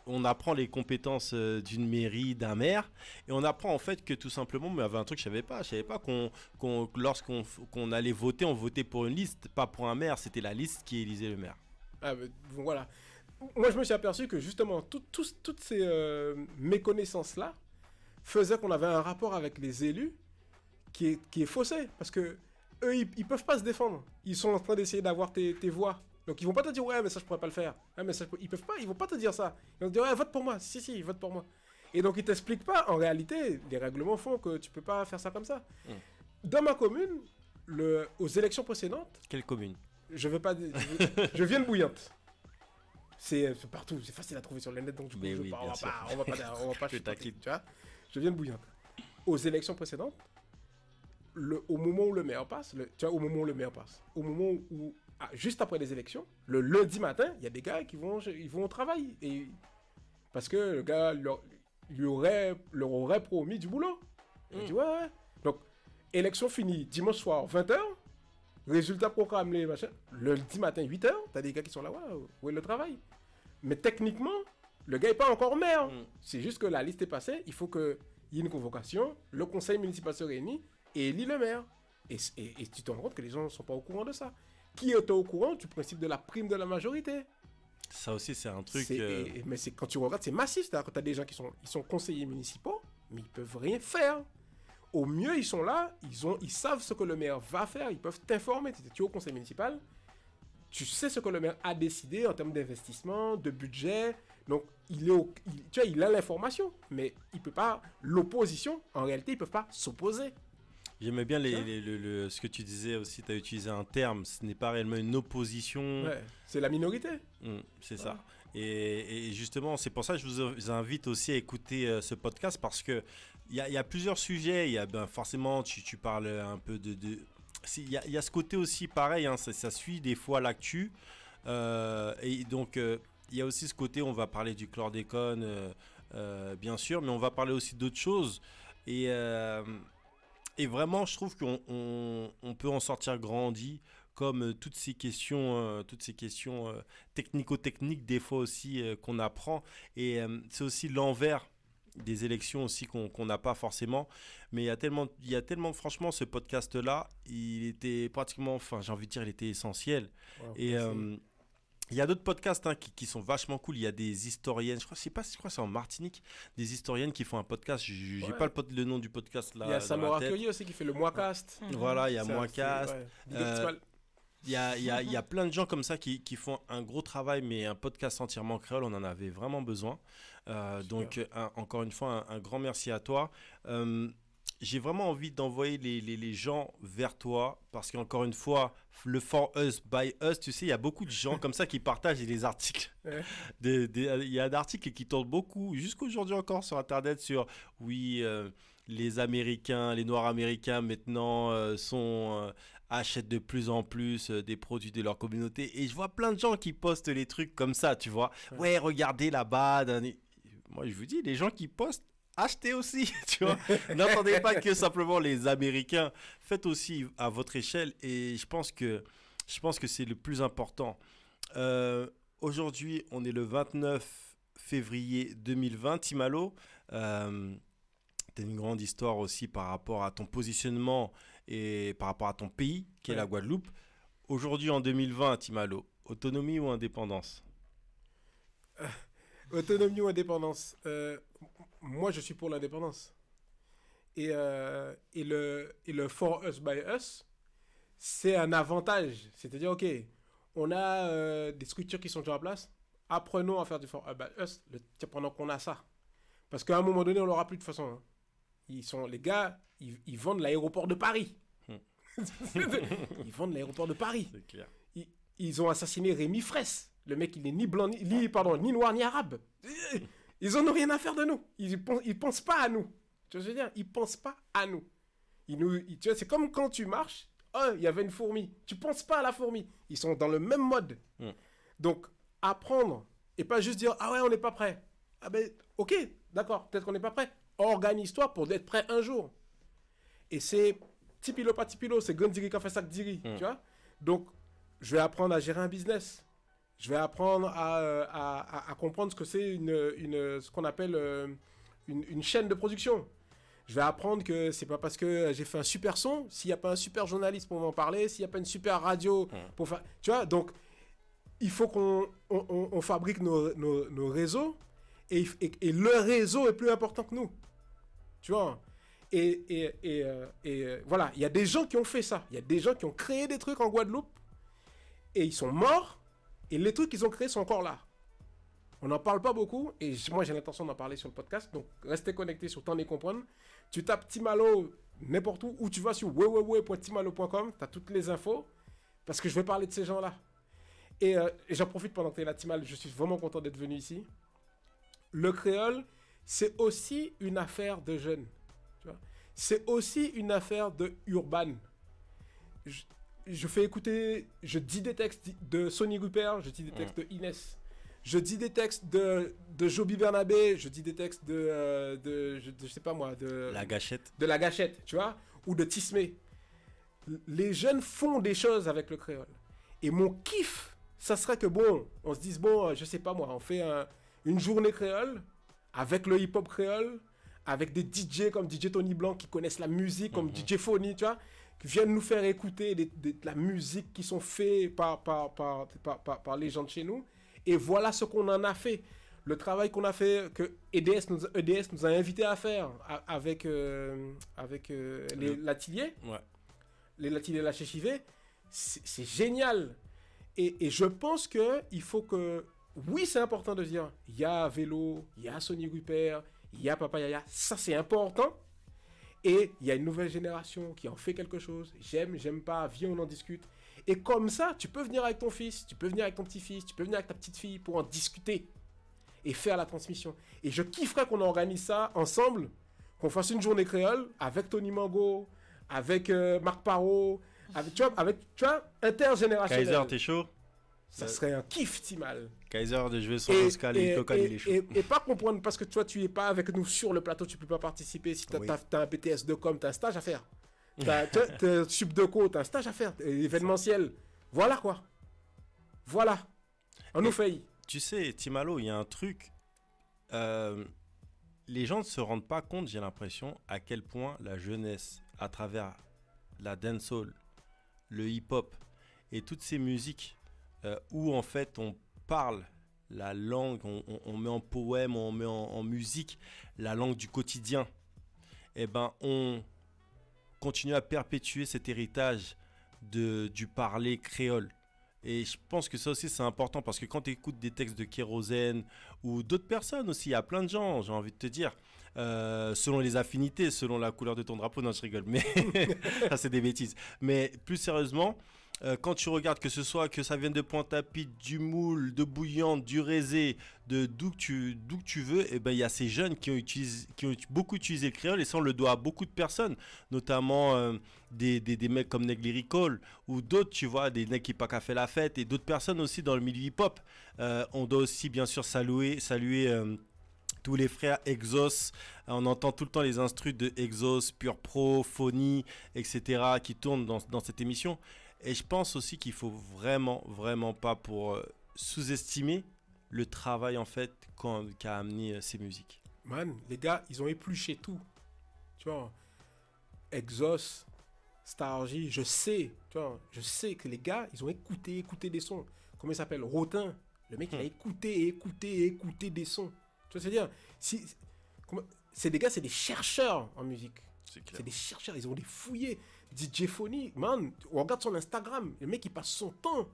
On apprend les compétences d'une mairie, d'un maire, et on apprend en fait que tout simplement, mais il y avait un truc que je savais pas lorsqu'on allait voter, on votait pour une liste, pas pour un maire, c'était la liste qui élisait le maire. Ah, bon, voilà. Moi, je me suis aperçu que justement, toutes ces méconnaissances-là faisaient qu'on avait un rapport avec les élus qui est faussé, parce que eux, ils peuvent pas se défendre. Ils sont en train d'essayer d'avoir tes voix. Donc ils vont pas te dire ouais mais ça je pourrais pas le faire. Ouais, mais ça, ils vont pas te dire ça. Ils vont te dire ouais vote pour moi. Si vote pour moi. Et donc ils t'expliquent pas en réalité les règlements font que tu peux pas faire ça comme ça. Dans ma commune, aux élections précédentes. Quelle commune? Je viens de Bouillante. C'est partout, c'est facile à trouver sur le net donc on va pas t'inquiète. tu vois. Je viens de Bouillante. Aux élections précédentes, au moment où le maire passe, juste après les élections, le lundi matin, il y a des gars qui vont au travail. Parce que le gars leur aurait promis du boulot. Il dit ouais. Donc, élection finie dimanche soir, 20h. Résultat proclamé, machin. Le lundi matin, 8h. T'as des gars qui sont là, ouais, où est le travail? Mais techniquement, le gars n'est pas encore maire. C'est juste que la liste est passée. Il faut qu'il y ait une convocation. Le conseil municipal se réunit et élit le maire. Et tu te rends compte que les gens ne sont pas au courant de ça. Qui est au courant du principe de la prime de la majorité? Ça aussi, c'est un truc... Mais quand tu regardes, c'est massif. C'est-à-dire que tu as des gens qui sont conseillers municipaux, mais ils ne peuvent rien faire. Au mieux, ils sont là, ils savent ce que le maire va faire, ils peuvent t'informer. Tu es au conseil municipal, tu sais ce que le maire a décidé en termes d'investissement, de budget. Donc, il a l'information, mais il peut pas... L'opposition, en réalité, ils ne peuvent pas s'opposer. J'aimais bien ce que tu disais aussi, tu as utilisé un terme, ce n'est pas réellement une opposition. Ouais, c'est la minorité. C'est ça. Et justement, c'est pour ça que je vous invite aussi à écouter ce podcast parce qu'il y a plusieurs sujets. Il y a forcément, tu parles un peu de... Il y a ce côté aussi pareil, hein, ça suit des fois l'actu. Et donc, il y a aussi ce côté, on va parler du chlordécone, bien sûr, mais on va parler aussi d'autres choses. Et vraiment, je trouve qu'on peut en sortir grandi, comme toutes ces questions technico-techniques, des fois aussi, qu'on apprend. Et c'est aussi l'envers des élections aussi qu'on n'a pas forcément. Mais il y a tellement, franchement, ce podcast-là, il était pratiquement, enfin, j'ai envie de dire, il était essentiel. Wow, Il y a d'autres podcasts hein, qui sont vachement cool. Il y a des historiennes, je crois que c'est en Martinique, des historiennes qui font un podcast. J'ai Ouais. pas le nom du podcast là. Il y a dans Samora la tête. Cueilli aussi qui fait le Moicast. Voilà, il y a Ça, Moicast. c'est- ouais. Big up Timal. Il y a plein de gens comme ça qui font un gros travail, mais un podcast entièrement créole, on en avait vraiment besoin. Donc, encore une fois, un grand merci à toi. J'ai vraiment envie d'envoyer les gens vers toi parce qu'encore une fois, le For Us, By Us, tu sais, il y a beaucoup de gens comme ça qui partagent des articles. Ouais. Il y a d'articles qui tournent beaucoup, jusqu'aujourd'hui encore sur Internet, sur oui, les Américains, les Noirs américains maintenant achètent de plus en plus des produits de leur communauté. Et je vois plein de gens qui postent les trucs comme ça, tu vois. Ouais, regardez là-bas. Moi, je vous dis, les gens qui postent, achetez aussi, tu vois. N'entendez pas que simplement les Américains. Faites aussi à votre échelle. Et je pense que c'est le plus important. Aujourd'hui, on est le 29 février 2020. Timalo, t'as une grande histoire aussi par rapport à ton positionnement et par rapport à ton pays, qui est la Guadeloupe. Aujourd'hui, en 2020, Timalo, autonomie ou indépendance? Autonomie ou indépendance? Moi, je suis pour l'indépendance. Et le For Us by Us, c'est un avantage. C'est-à-dire, OK, on a des structures qui sont déjà en place. Apprenons à faire du For Us by Us pendant qu'on a ça. Parce qu'à un moment donné, on l'aura plus de toute façon. Hein. Les gars, ils vendent l'aéroport de Paris. Ils vendent l'aéroport de Paris. C'est clair. Ils ont assassiné Rémi Fraisse. Le mec, il est ni blanc, ni noir, ni arabe. Ils en ont rien à faire de nous. Ils pensent pas à nous. Tu vois ce que je veux dire? Ils pensent pas à nous. Tu vois, c'est comme quand tu marches. Oh, il y avait une fourmi. Tu penses pas à la fourmi. Ils sont dans le même mode. Donc, apprendre et pas juste dire ah ouais, on n'est pas prêt. Ah ben, ok, d'accord, peut-être qu'on n'est pas prêt. Organise-toi pour être prêt un jour. Et c'est tipilo pas tipilo, c'est Gondiri qui a fait ça que Diri. Tu vois? Donc, je vais apprendre à gérer un business. Je vais apprendre à comprendre ce que c'est ce qu'on appelle une chaîne de production. Je vais apprendre que c'est pas parce que j'ai fait un super son, s'il n'y a pas un super journaliste pour m'en parler, s'il n'y a pas une super radio pour faire... Tu vois, donc, il faut qu'on fabrique nos réseaux et le réseau est plus important que nous. Tu vois? Et voilà, il y a des gens qui ont fait ça. Il y a des gens qui ont créé des trucs en Guadeloupe et ils sont morts. Et les trucs qu'ils ont créés sont encore là. On n'en parle pas beaucoup. Et moi, j'ai l'intention d'en parler sur le podcast. Donc, restez connectés sur Temps et Comprendre. Tu tapes Timalo n'importe où. Ou tu vas sur www.timalo.com. Tu as toutes les infos. Parce que je vais parler de ces gens-là. Et j'en profite pendant que tu es là, Timal. Je suis vraiment content d'être venu ici. Le créole, c'est aussi une affaire de jeunes. Tu vois? C'est aussi une affaire de urban. Je fais écouter, je dis des textes de Sonny Rupert, je dis des textes de Inès, je dis des textes de Joby Bernabé, je dis des textes je sais pas moi, de La Gâchette. De La Gâchette, tu vois, ou de Tismé. Les jeunes font des choses avec le créole. Et mon kiff, ça serait que bon, on se dise bon, je sais pas moi, on fait une journée créole avec le hip-hop créole, avec des DJ comme DJ Tony Blanc qui connaissent la musique, comme DJ Phony, tu vois, qui viennent nous faire écouter de la musique qui sont faits par les gens de chez nous. Et voilà ce qu'on en a fait. Le travail qu'on a fait, que EDS nous a invités à faire avec l'atelier, les Latiliers la Chéchivé, c'est génial. Et je pense qu'il faut que... Oui, c'est important de dire, il y a Vélo, il y a Sonny Rupert, il y a Papa Yaya, ça c'est important. Et il y a une nouvelle génération qui en fait quelque chose. J'aime pas, viens, on en discute. Et comme ça, tu peux venir avec ton fils, tu peux venir avec ton petit-fils, tu peux venir avec ta petite-fille pour en discuter et faire la transmission. Et je kifferais qu'on organise ça ensemble, qu'on fasse une journée créole avec Tony Mango, avec Marc Parot, tu vois, intergénérationnel. Kaiser, t'es chaud? Ça serait un kiff, Timal. Kaiser de jouer son Oscar et Coca, il est chaud. Et pas comprendre, parce que toi, tu es pas avec nous sur le plateau, tu peux pas participer. Si t'as un BTS de com, t'as un stage à faire. T'as un sub de co, t'as un stage à faire. Événementiel. Voilà quoi. Voilà. On nous fait. Tu sais, Timalo, il y a un truc. Les gens ne se rendent pas compte, j'ai l'impression, à quel point la jeunesse, à travers la dancehall, le hip-hop et toutes ces musiques où en fait on parle la langue, on met en poème, on met en musique la langue du quotidien, et ben on continue à perpétuer cet héritage du parler créole. Et je pense que ça aussi c'est important parce que quand tu écoutes des textes de Kérosène ou d'autres personnes aussi, il y a plein de gens, j'ai envie de te dire, selon les affinités, selon la couleur de ton drapeau, non je rigole, mais ça c'est des bêtises. Mais plus sérieusement, quand tu regardes que ce soit que ça vienne de Pointe-à-Pitre, du Moule, de Bouillante, du Rézé, de d'où que tu veux, et ben il y a ces jeunes qui ont beaucoup utilisé le créole et ça on le doit à beaucoup de personnes, notamment des mecs comme Negli Ricole ou d'autres, tu vois, des mecs qui pas qu'à fait la fête et d'autres personnes aussi dans le milieu hip-hop. On doit aussi bien sûr saluer tous les frères Exos. On entend tout le temps les instrus de Exos, Pure Pro, Phony, etc. qui tournent dans cette émission. Et je pense aussi qu'il faut vraiment, vraiment pas pour sous-estimer le travail en fait qu'a amené ces musiques. Man, les gars, ils ont épluché tout. Tu vois, Exos, Stargy, je sais que les gars, ils ont écouté des sons. Comment il s'appelle? Rotin. Le mec, il a écouté des sons. Tu vois, c'est-à-dire, c'est des gars, c'est des chercheurs en musique. C'est des chercheurs, ils ont des fouillés. DJ Phony, man, on regarde son Instagram, le mec il passe son temps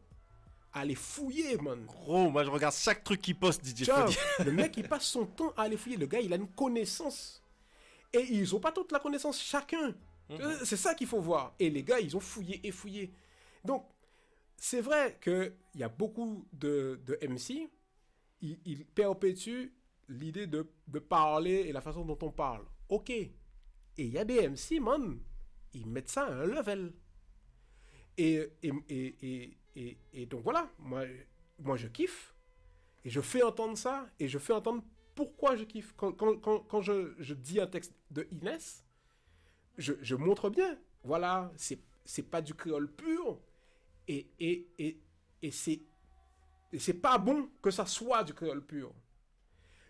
à les fouiller, man. Gros, moi je regarde chaque truc qu'il poste, DJ Phony. Le mec il passe son temps à les fouiller, le gars il a une connaissance. Et ils ont pas toute la connaissance chacun. C'est ça qu'il faut voir. Et les gars ils ont fouillé et fouillé. Donc, c'est vrai qu'il y a beaucoup de MC, ils perpétuent l'idée de parler et la façon dont on parle. Ok. Et il y a des MC, man, ils mettent ça à un level. Et donc voilà, moi je kiffe. Et je fais entendre ça. Et je fais entendre pourquoi je kiffe. Quand je dis un texte de Inès, je montre bien. Voilà, c'est pas du créole pur. Et c'est pas bon que ça soit du créole pur.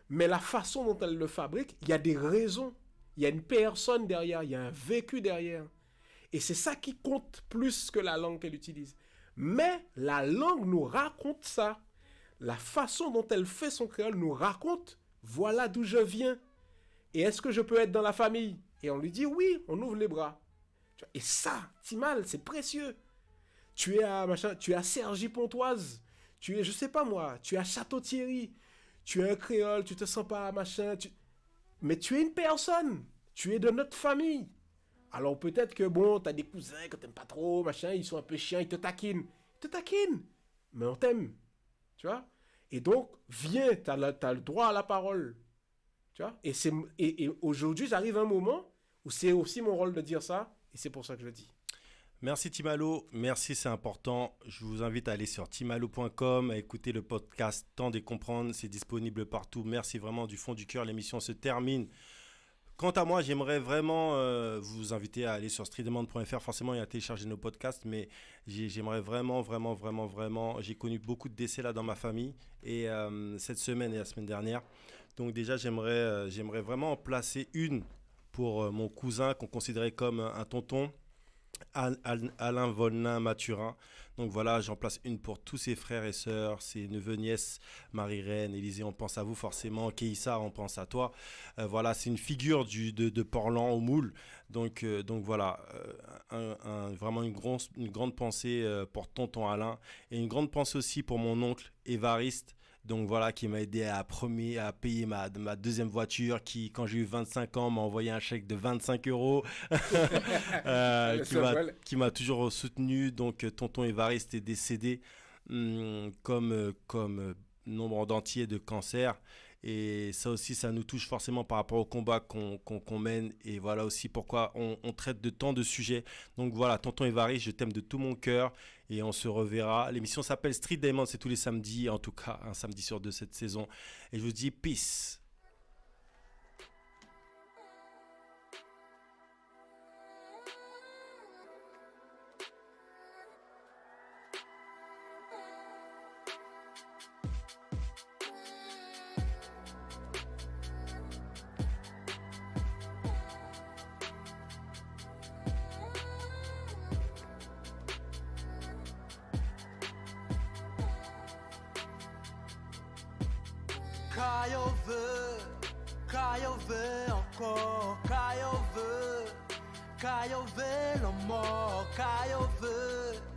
Mais la façon dont elle le fabrique, il y a des raisons. Il y a une personne derrière, il y a un vécu derrière. Et c'est ça qui compte plus que la langue qu'elle utilise. Mais la langue nous raconte ça. La façon dont elle fait son créole nous raconte, voilà d'où je viens. Et est-ce que je peux être dans la famille? Et on lui dit oui, on ouvre les bras. Et ça, Timal, c'est précieux. Tu es à Cergy-Pontoise. Tu es, je sais pas moi, tu es à Château-Thierry. Tu es un créole, tu te sens pas machin. Mais tu es une personne. Tu es de notre famille. Alors peut-être que bon, t'as des cousins que t'aimes pas trop, machin, ils sont un peu chiants, ils te taquinent. Ils te taquinent. Mais on t'aime. Tu vois? Et donc, viens, t'as le droit à la parole. Tu vois? Et aujourd'hui, j'arrive à un moment où c'est aussi mon rôle de dire ça. Et c'est pour ça que je le dis. Merci Timalo, merci, c'est important. Je vous invite à aller sur timalo.com, à écouter le podcast Temps de comprendre, c'est disponible partout. Merci vraiment du fond du cœur, l'émission se termine. Quant à moi, j'aimerais vraiment vous inviter à aller sur streetdemand.fr, forcément et à télécharger nos podcasts, mais j'aimerais vraiment, j'ai connu beaucoup de décès là dans ma famille, et cette semaine et la semaine dernière. Donc déjà, j'aimerais vraiment en placer une pour mon cousin qu'on considérait comme un tonton, Alain Volnin-Mathurin. Donc voilà, j'en place une pour tous ses frères et sœurs, ses neveux, nièces, Marie-Reine, Élisée, on pense à vous forcément, Keïssa, on pense à toi. Voilà, c'est une figure de Portland au Moule. Donc voilà, vraiment une grande pensée pour tonton Alain, et une grande pensée aussi pour mon oncle Évariste. Donc voilà, qui m'a aidé à payer ma deuxième voiture, qui, quand j'ai eu 25 ans, m'a envoyé un chèque de 25 €, qui m'a toujours soutenu. Donc tonton Évariste est décédé comme nombre d'entiers de cancer. Et ça aussi, ça nous touche forcément par rapport au combat qu'on mène. Et voilà aussi pourquoi on traite de tant de sujets. Donc voilà, tonton Évariste, je t'aime de tout mon cœur. Et on se reverra. L'émission s'appelle Street Diamond, c'est tous les samedis, en tout cas un samedi sur deux cette saison. Et je vous dis peace. Caio veut encore, Caio veut le mort, Caio veut.